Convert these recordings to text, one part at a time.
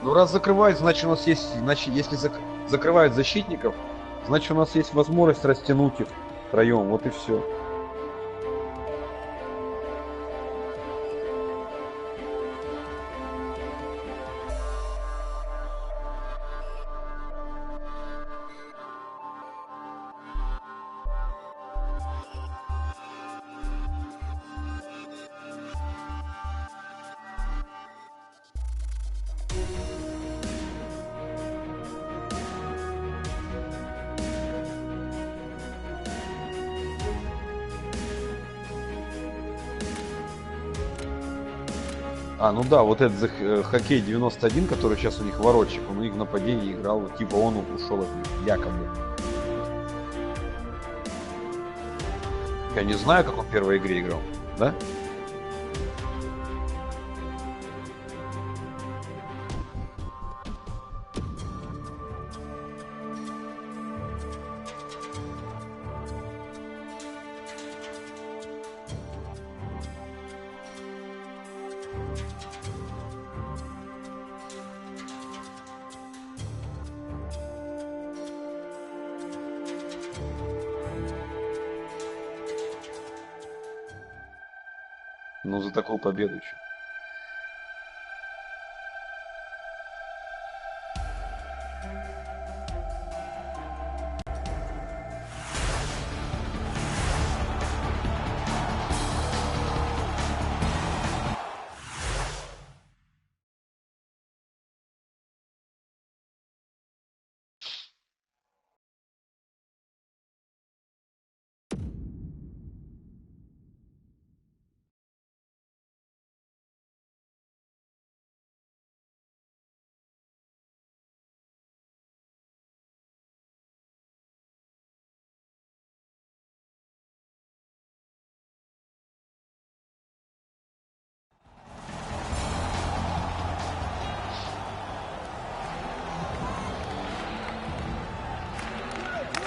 Ну, раз закрывают, значит, у нас есть... Значит, если закрывают защитников, значит, у нас есть возможность растянуть их втроем. Вот и все. А, ну да, вот этот хоккей 91, который сейчас у них воротчик, он у них в нападении играл, вот, типа он ушел от них, якобы. Я не знаю, как он в первой игре играл, да? Ну, за такую победу еще.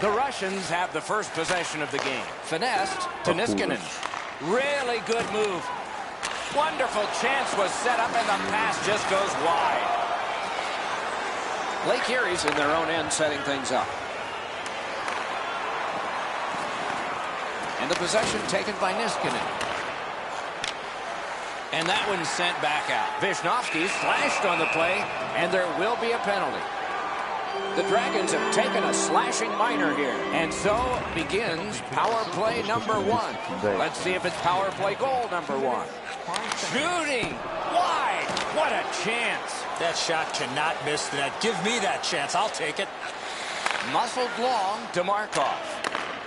The Russians have the first possession of the game. Finessed to Niskanen. Really good move. Wonderful chance was set up and the pass just goes wide. Lake Erie's in their own end setting things up. And the possession taken by Niskanen. And that one's sent back out. Visnovsky slashed on the play, and there will be a penalty. The Dragons have taken a slashing minor here. And so begins power play number one. Let's see if it's power play goal number one. Shooting wide. What a chance. That shot cannot miss the net. Give me that chance. I'll take it. Muscled long to Markov.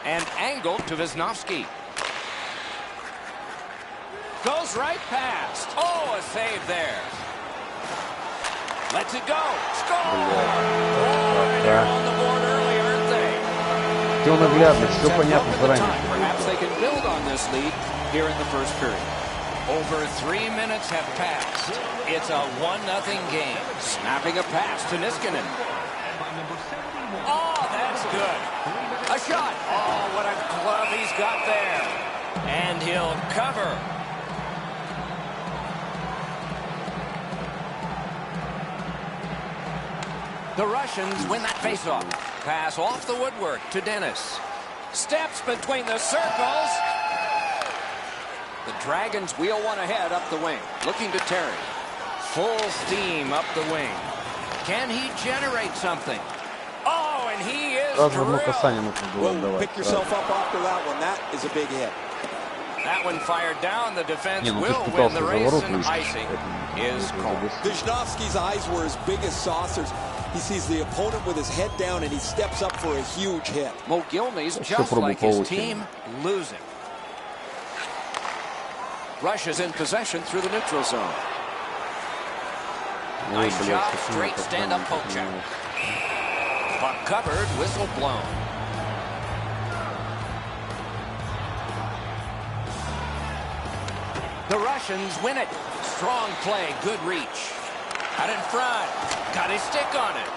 And angled to Visnovsky. Goes right past. Oh, a save there. Lets it go. Score! Oh, they're on the board early, aren't they? Все наглядно, все понятно заранее. Perhaps they can build on this lead here in the first period. Over 3 minutes have passed. It's a 1-0 game. Snapping a pass to Niskanen. Oh, that's good. A shot. Oh, what a glove he's got there. And he'll cover. The Russians win that faceoff. Pass off the woodwork to Dennis. Steps between the circles. The Dragons wheel one ahead up the wing. Looking to Terry. Full steam up the wing. Can he generate something? Oh, and he is Одно касание нужно было отдавать. Pick yourself up after that one. That is a big hit. That one fired down. The defense Не, ну ты will ж win пытался the за race, ворот and выйти. icing is called. Visnovsky's eyes were as big as saucers. He sees the opponent with his head down, and he steps up for a huge hit. Mogilny's Just like his team, losing. Russia's in possession through the neutral zone. Nice job, straight stand-up poke check. Puck covered, whistle blown. The Russians win it. Strong play, good reach. Out in front, got his stick on it.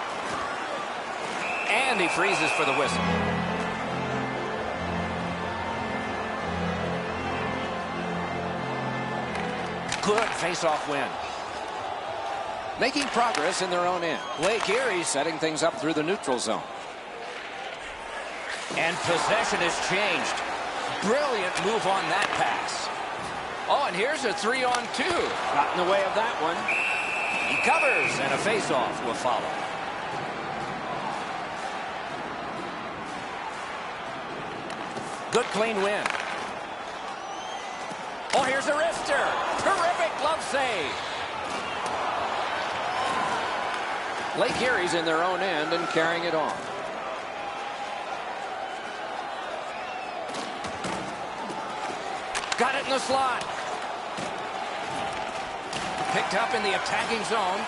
And he freezes for the whistle. Good face-off win. Making progress in their own end. Lake Erie setting things up through the neutral zone. And possession has changed. Brilliant move on that pass. Oh, and here's a 3-on-2. Got in the way of that one. He covers, and a face-off will follow. Good clean win. Oh, here's a wrister. Terrific glove save. Lake Erie's in their own end and carrying it on. Got it in the slot. Picked up in the attacking zone.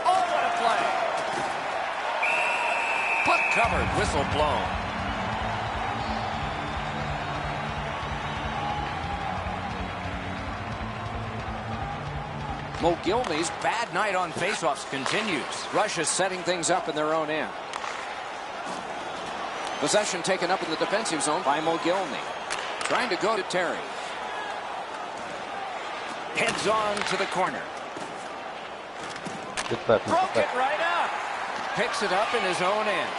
Oh, what a play. Puck covered, whistle blown. Mogilny's bad night on faceoffs continues. Russia's setting things up in their own end. Possession taken up in the defensive zone by Mogilny. Trying to go to Terry. Heads on to the corner. Broke it right up. Picks it up in his own end.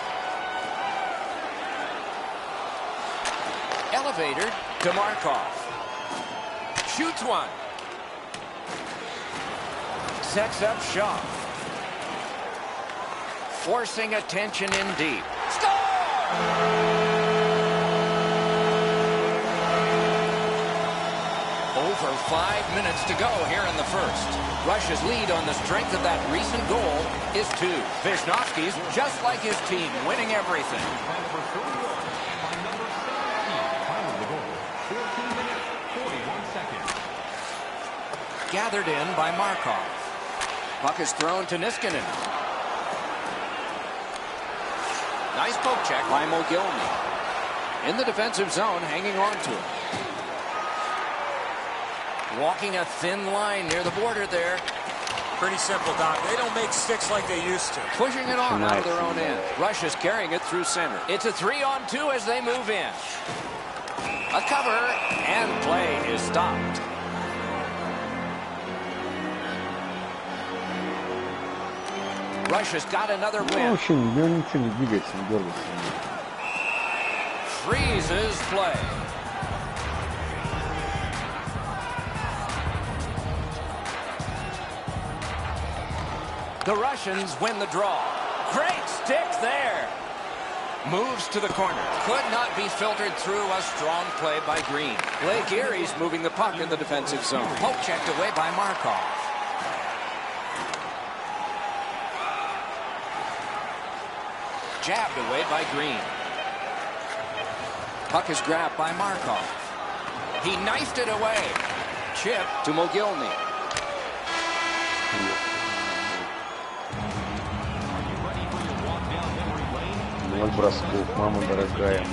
Elevator to Markov. Shoots one. Sets up Shaw. Forcing attention in deep. Over 5 minutes to go here in the first. Russia's lead on the strength of that recent goal is 2. Vishnowski's just like his team, winning everything. Gathered in by Markov. Puck is thrown to Niskanen. Nice poke check by Mogilny. In the defensive zone, hanging on to it. Walking a thin line near the border there. Pretty simple, Doc. They don't make sticks like they used to. Pushing it on out of their own end. Russia's carrying it through center. It's a 3-on-2 as they move in. A cover, and play is stopped. Russia's got another win. Freezes play. The Russians win the draw. Great stick there. Moves to the corner. Could not be filtered through. A strong play by Green. Lake Erie's moving the puck in the defensive zone. Poke checked away by Markov. Jabbed away by Green. Puck is grabbed by Markov. He knifed it away. Chip to Mogilny. Ноль бросков, мама дорогая.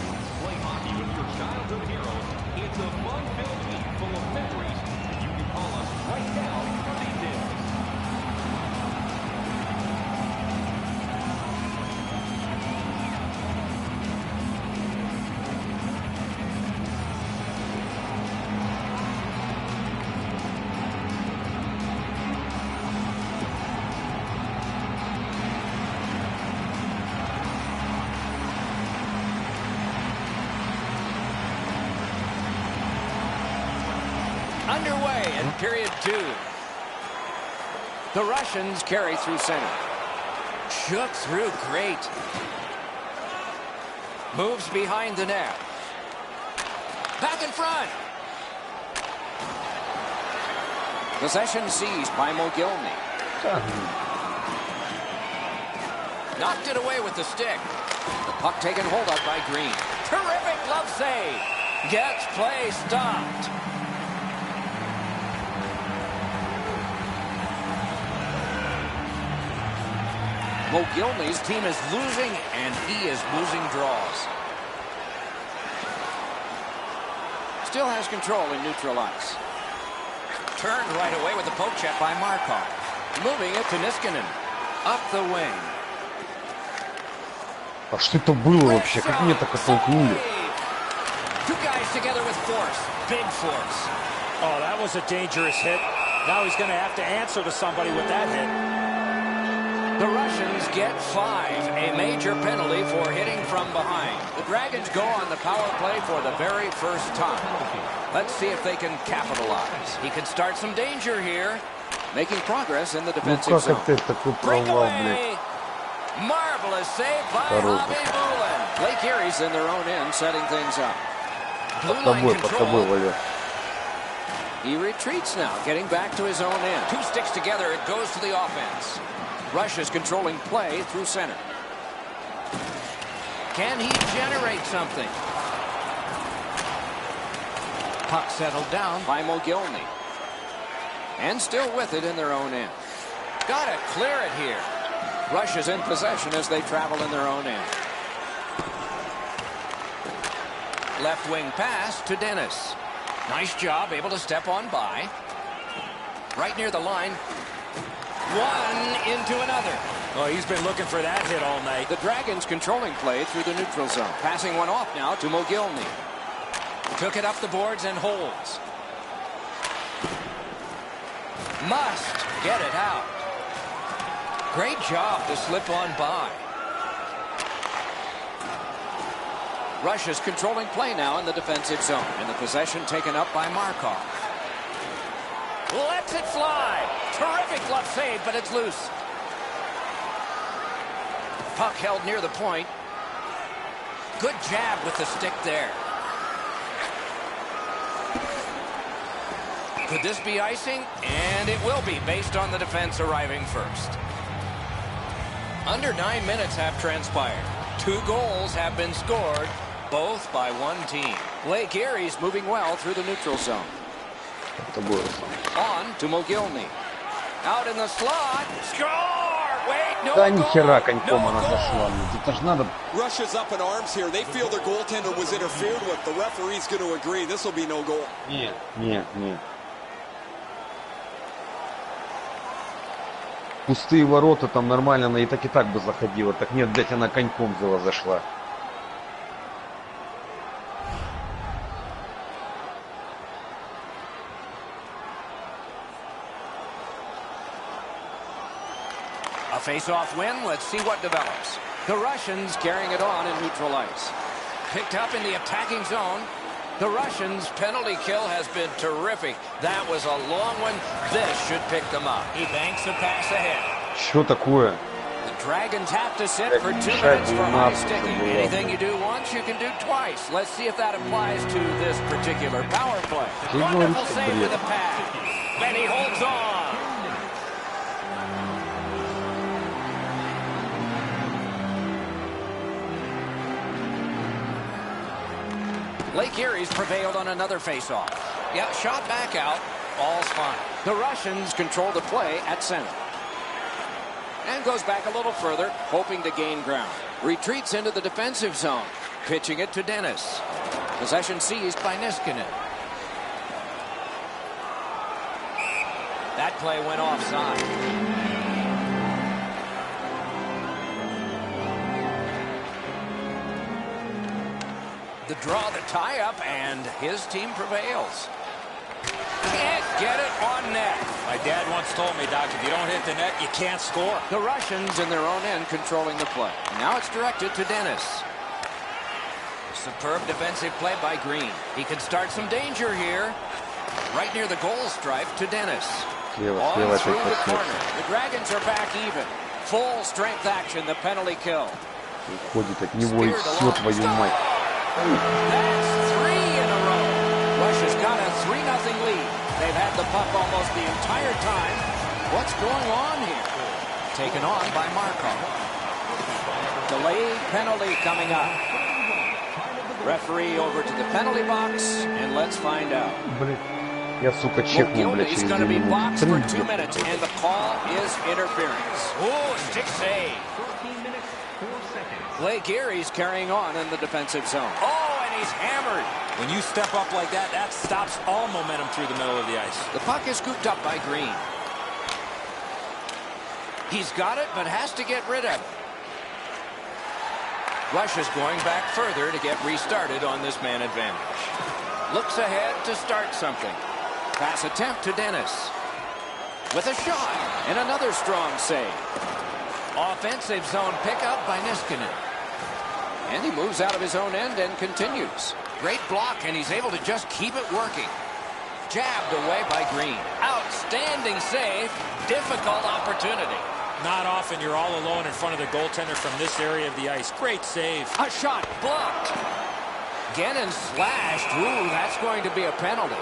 Underway in period 2. The Russians carry through center. Shook through great. Moves behind the net. Back in front. Possession seized by Mogilny. Knocked it away with the stick. The puck taken hold of by Green. Terrific glove save. Gets play stopped. Mogilny's team is losing, and he is losing draws. Still has control in neutral ice. Turned right away with the poke check by Markov. Moving it to Niskanen. Up the wing. А что это было вообще? Как меня так оттолкнули? Two guys together with force. Big force. Oh, that was a dangerous hit. Now he's going to have to answer to somebody with that hit. The Russians get 5, a major penalty for hitting from behind. The Dragons go on the power play for the very first time. Let's see if they can capitalize. He can start some danger here. Making progress in the defensive zone. Breakaway! Marvelous save by Bobby Bullen. Blake Erie's in their own end, setting things up. Blue line control. He retreats now, getting back to his own end. 2 sticks together, it goes to the offense. Russia's controlling play through center. Can he generate something? Puck settled down by Mogilny. And still with it in their own end. Gotta clear it here. Russia's in possession as they travel in their own end. Left wing pass to Dennis. Nice job, able to step on by. Right near the line. One into another. Oh, he's been looking for that hit all night. The Dragons controlling play through the neutral zone. Passing one off now to Mogilny. Took it up the boards and holds. Must get it out. Great job to slip on by. Russia's controlling play now in the defensive zone. And the possession taken up by Markov. Lets it fly. Terrific glove save, but it's loose. Puck held near the point. Good jab with the stick there. Could this be icing? And it will be, based on the defense arriving first. Under 9 minutes have transpired. 2 goals have been scored, both by one team. Blake Erie's moving well through the neutral zone. On to Mogilny. Out in the slot. Score! Wait, no Да goal! нихера коньком No она goal! зашла. Это ж надо... Russia's up in arms here. They feel their goaltender was interfered with. The referee's going to agree. This will be no goal. Нет, нет, нет. Пустые ворота, там нормально, она и так бы заходила. Так нет, блядь, она коньком взяла, зашла. A face-off win. Let's see what develops. The Russians carrying it on in neutral ice. Picked up in the attacking zone. The Russians' penalty kill has been terrific. That was a long one. This should pick them up. He banks a pass ahead. Что такое? The Dragons have to sit for 2 minutes for high sticking. Anything you do once, you can do twice. Let's see if that applies to this particular power play. Wonderful save with a pass. And he holds on. Blake Erie's prevailed on another faceoff. Yeah, shot back out. All's fine. The Russians control the play at center. And goes back a little further, hoping to gain ground. Retreats into the defensive zone. Pitching it to Dennis. Possession seized by Niskanen. That play went offside. The draw, the tie-up, and his team prevails. Can't get it on net. My dad once told me, Doc, if you don't hit the net, you can't score. The Russians in their own end controlling the play. Now it's directed to Dennis. Superb defensive play by Green. He can start some danger here. Right near the goal stripe to Dennis. On through the corner. The Dragons are back even. Full strength action, the penalty kill. Уходит от него и все, твою мать. That's 3 in a row. Russia's got a 3-0 lead. They've had the puck almost the entire time. What's going on here? Taken on by Markov. Delayed penalty coming up. Referee over to the penalty box, and let's find out. Блин, я, сука, чекнул, блядь, через 2 gonna be минуты. boxed for 2 minutes, and the call is interference. Oh, stick save. Blake Erie's carrying on in the defensive zone. Oh, and he's hammered. When you step up like that, that stops all momentum through the middle of the ice. The puck is scooped up by Green. He's got it, but has to get rid of it. Russia's going back further to get restarted on this man advantage. Looks ahead to start something. Pass attempt to Dennis. with a shot. And another strong save. Offensive zone pickup by Niskanen. And he moves out of his own end and continues. Great block, and he's able to just keep it working. Jabbed away by Green. Outstanding save. Difficult opportunity. Not often you're all alone in front of the goaltender from this area of the ice. Great save. A shot blocked. Gannon slashed. Ooh, that's going to be a penalty.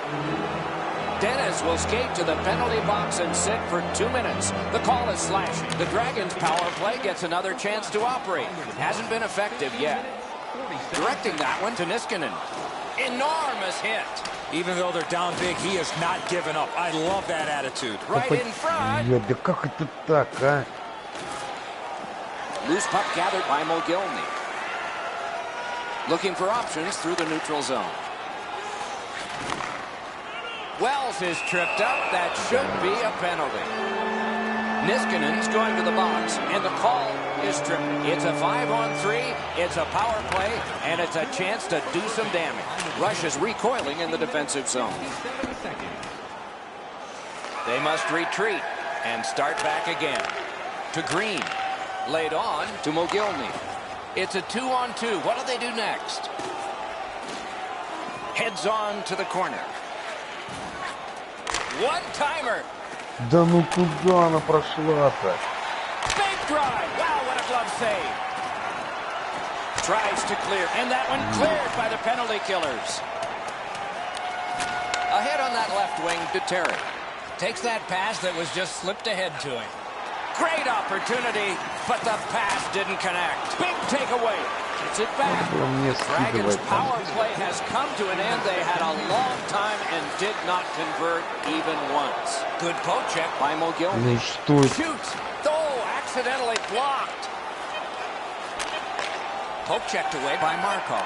Dennis will skate to the penalty box and sit for 2 minutes. The call is slashing. The Dragons' power play gets another chance to operate. Hasn't been effective yet. Directing that one to Niskanen. Enormous hit. Even though they're down big, he has not given up. I love that attitude. Right in front. Да как это так, а? Loose puck gathered by Mogilny. Looking for options through the neutral zone. Wells is tripped up. That should be a penalty. Niskanen's going to the box, and the call is tripping. It's a 5-on-3, it's a power play, and it's a chance to do some damage. Rush is recoiling in the defensive zone. They must retreat and start back again. To Green. Laid on to Mogilny. It's a 2-on-2. What do they do next? Heads on to the corner. One-timer. Да ну куда она прошла-то? Big drive. Wow, what a glove save. Tries to clear, and that one cleared by the penalty killers. Ahead on that left wing to Terry. Takes that pass that was just slipped ahead to him. Great opportunity, but the pass didn't connect. Big takeaway. Gets it back. Dragons' power play has come to an end. They had a long time and did not convert even once. Good poke check by Mogilny. Ну что это? Shoots. Oh, accidentally blocked. Poke checked away by Markov.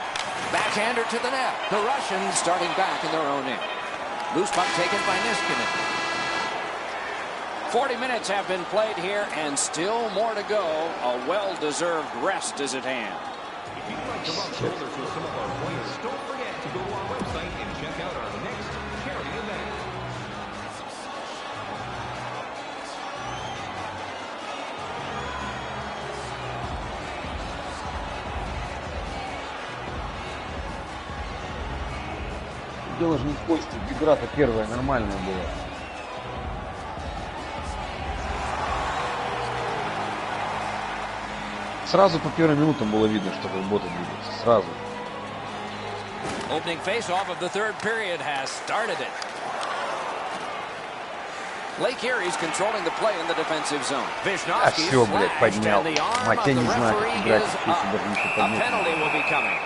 Backhander to the net. The Russians starting back in their own end. Loose puck taken by Niskanen. 40 minutes have been played here, and still more to go. A well-deserved rest is at hand. If you'd like to rub shoulders with some of our players, don't forget to go to our website and check out our next charity event. Дело же не в Косте. Игра-то первая нормальная была. Сразу по первым минутам было видно, что работа двигается. Сразу. Opening face-off of the third period has started it. Lake Erie's controlling the play in the defensive zone. А Vishnowski все, блядь, slashed, поднял. and the arm Мать, of я the не знаю, referee как играть, is если up. даже не A поднять. penalty will be coming.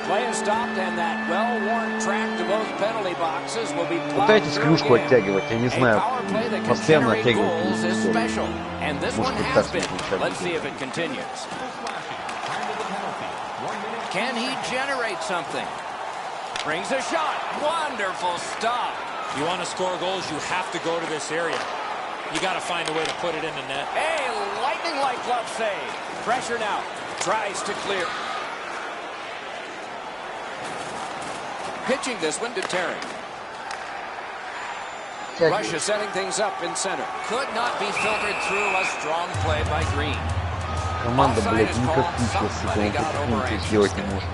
Play is stopped, and that well-worn track to both penalty boxes will be plowed Пытайтесь through клюшку again. оттягивать, я не A знаю, power play that can постоянно generate оттягивать goals is клюшку. special, and this Может, one хоть has так been. случайно Let's see будет. if it continues. Slashing. Time to the penalty. 1 minute. Can he generate something? Brings a shot. Wonderful stop. You want to score goals, you have to go to this area. You got to find a way to put it in the net. A lightning-like glove save. Pressure now. Tries to clear. Pitching this one to Terry. Russia setting things up in center. Could not be filtered through. A strong play by Green. Команда, Offside блядь, is никак called. пишет, сука, Somebody он got тут over ничего сделать не anxious может.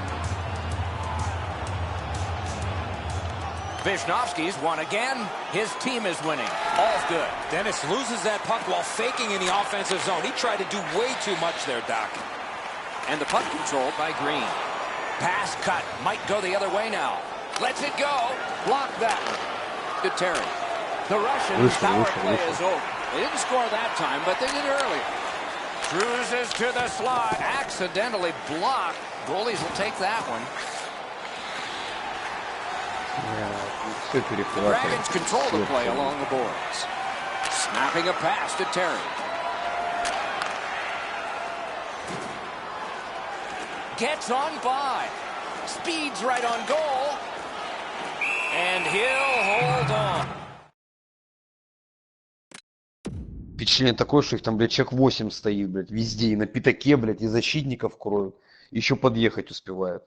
Vishnowski's won again. His team is winning. All's good. Dennis loses that puck while faking in the offensive zone. He tried to do way too much there, Doc. And the puck controlled by Green. Pass cut. Might go the other way now. Lets it go. Block that. To Terry. The Russians' power play is over. They didn't score that time, but they did earlier. Cruises to the slot. Accidentally blocked. Goalies will take that one. Все The перехватывает. Dragons control the play along the boards. Snapping a pass to Terry. Gets on by. Speeds right on goal. And he'll hold on. Впечатление такое, что их там, блядь, человек 8 стоит, блядь, везде. И на пятаке, блядь, и защитников кроют. Еще подъехать успевают.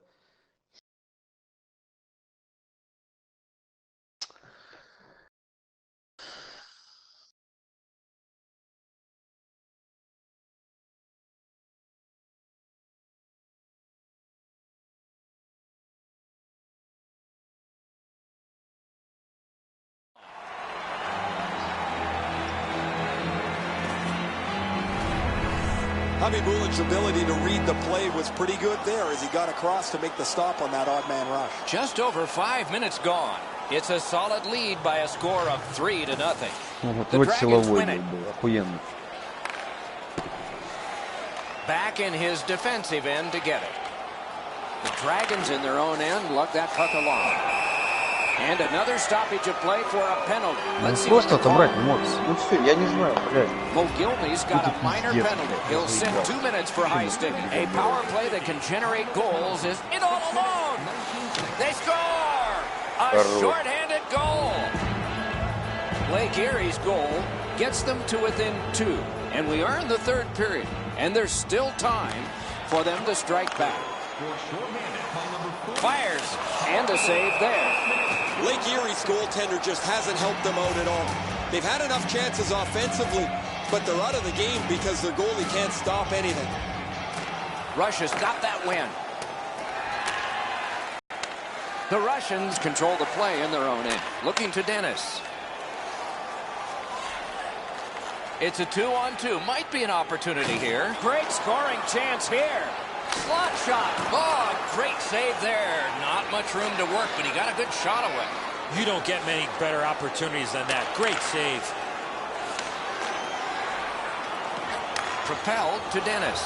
Javi Bulin's ability to read the play was pretty good there as he got across to make the stop on that odd man rush. Just over 5 minutes gone. It's a solid lead by a score of 3-0. The Dragons win it. Охуенно. Back in his defensive end to get it. The Dragons in their own end lug that puck along. And another stoppage of play for a penalty. Let's see Просто what they call. отобрать эмоции. Ну все, я не знаю, блядь. Mogilny's got a minor penalty. He'll sit 2 minutes for high stick. A power play that can generate goals is it all alone. They score! A shorthanded goal. Lake Erie's goal gets them to within 2. And we are in the third period. And there's still time for them to strike back. Fires. And a save there. Lake Erie's goaltender just hasn't helped them out at all. They've had enough chances offensively, but they're out of the game because their goalie can't stop anything. Russia's got that win. The Russians Control the play in their own end. looking to Dennis. It's a 2-on-2. Might be an opportunity here. Great scoring chance here. Slot shot. Oh, great save there. Not much room to work, but he got a good shot away. You don't get many better opportunities than that. Great save. Propelled to Dennis.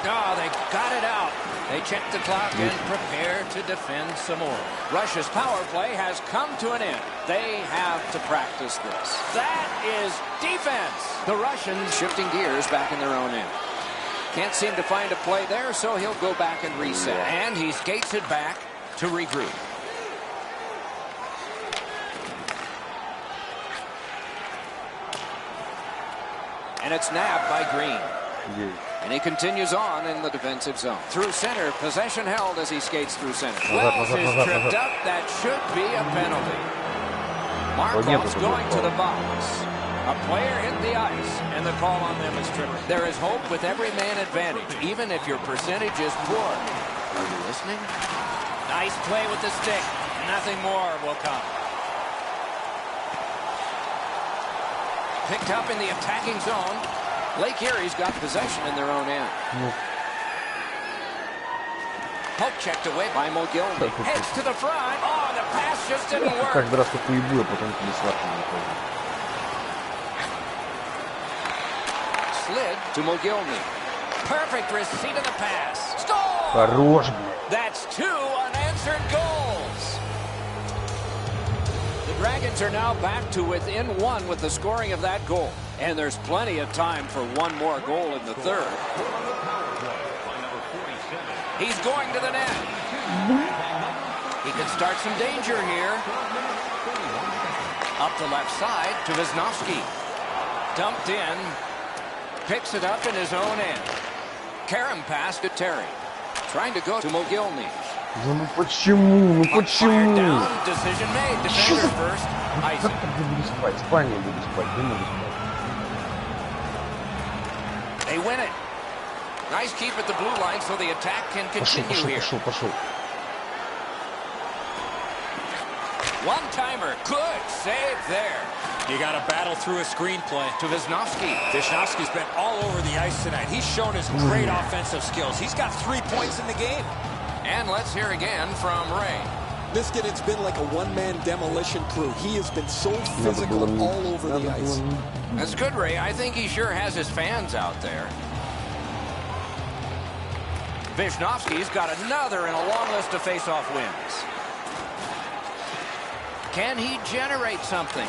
Oh, they got it out. They check the clock and prepare to defend some more. Russia's power play has come to an end. They have to practice this. That is defense. The Russians Shifting gears back in their own end. Can't seem to find a play there, so he'll go back and reset. and he skates it back to regroup. And it's nabbed by Green. And he continues on in the defensive zone. Through center, possession held as he skates through center. Wells is tripped up. That should be a penalty. Markov's going to the box. A player hit the ice, and the call on them is tripping. There is hope with every man advantage, even if your percentage is poor. Are you listening? Nice play with the stick. Nothing more will come. Picked up in the attacking zone. Lake Erie's got possession in their own end. Poke checked away by Mogilny. heads to the front. Oh, the pass just didn't work. Каждый раз только уебу, а потом не сварку. Slid To Mogilny. perfect receipt of the pass. Score! Хорош, блядь. That's 2 unanswered goals. The Dragons are now back to within 1 with the scoring of that goal. And there's plenty of time for one more goal in the third. He's going to the net. He could start some danger here. Up the left side to Wisnowski. Dumped in. Picks it up in his own end. Karam pass to Terry. Trying to go to Mogilny. Ну почему? Ну Fired почему? down. Decision made. Defender first. Как Icing. я буду спать? В спальне буду спать, не могу спать. They win it. Nice keep at the blue line so the attack can Пошел, continue пошел, here. пошел, пошел. One-timer. Good save there. You got to battle through a screenplay. To Wisnowski. Wisnowski's been all over the ice tonight. He's shown his great offensive skills. He's got 3 points in the game. And let's hear again from Ray. Michigan, it's been like a one-man demolition crew. He has been so physical all over the ice. That's good, Ray. I think he sure has his fans out there. Wisnowski's got another in a long list of face-off wins. Can he generate something?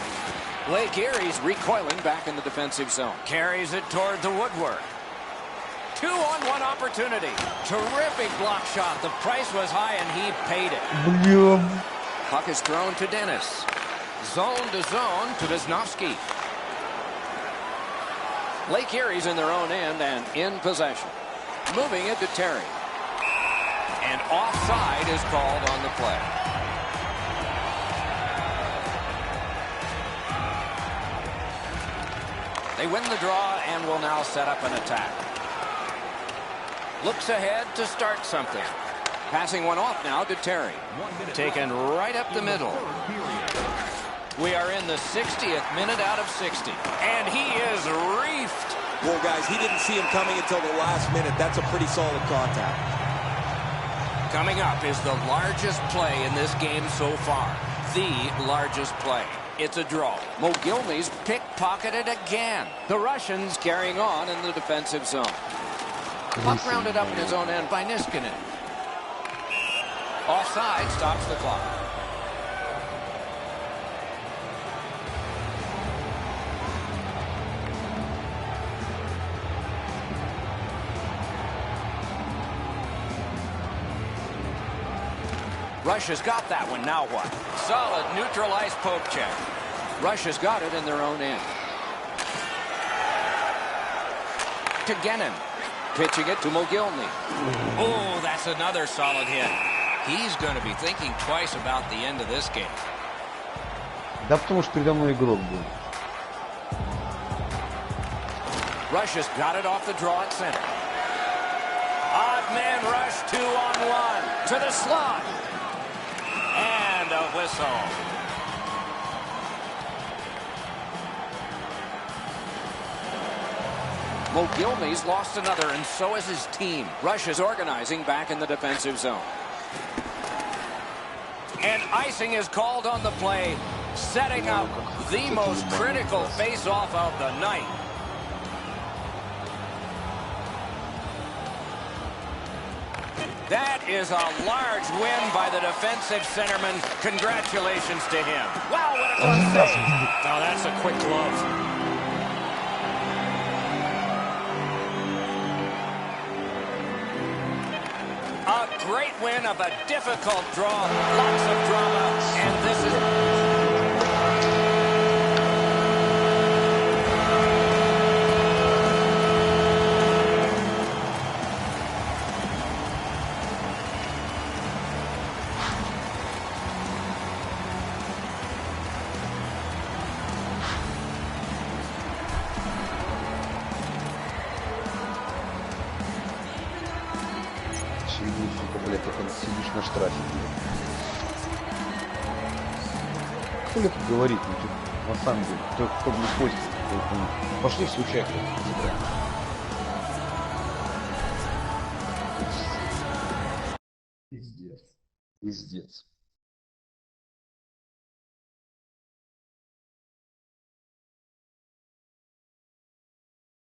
Lake Erie's recoiling back in the defensive zone. Carries it toward the woodwork. 2-on-1 opportunity. Terrific block shot. The price was high and he paid it. Бля. Puck is thrown to Dennis. Zone to zone to Wisnowski. Lake Erie's in their own end and in possession. Moving it to Terry. And offside is called on the play. They win the draw and will now set up an attack. Looks ahead to start something. Passing one off now to Terry. Taken right up the middle. We are in the 60th minute out of 60. And he is reefed. Well, guys, he didn't see him coming until the last minute. That's a pretty solid contact. Coming up is the largest play in this game so far. The largest play. It's a draw. Mogilny's pickpocketed again. The Russians carrying on in the defensive zone. Puck rounded up in his own end by Niskanen. Offside stops the clock. Russia's got that one. Now what? Solid neutralized poke check. Russia's got it in their own end. To Gennin. Pitching it to Mogilny. Oh, that's another solid hit. He's going to be thinking twice about the end of this game. Да потому что передо мной игрок был. Russia's got it off the draw at center. Odd man rush 2-on-1 to the slot. And a whistle. Mogilny's lost another, and so has his team. Russia's organizing back in the defensive zone. And icing is called on the play, setting up the most critical face-off of the night. That is a large win by the defensive centerman. Congratulations to him. Wow, what a glove save. Now that's a quick glove. A great win of a difficult draw. Lots of drama. And this is... Сука, блядь, как он сидишь на штрафе, блядь. Кто ли тут говорит? Ну, тут, на самом деле, кто не постит. Пошли в случайку. Пиздец. Пиздец.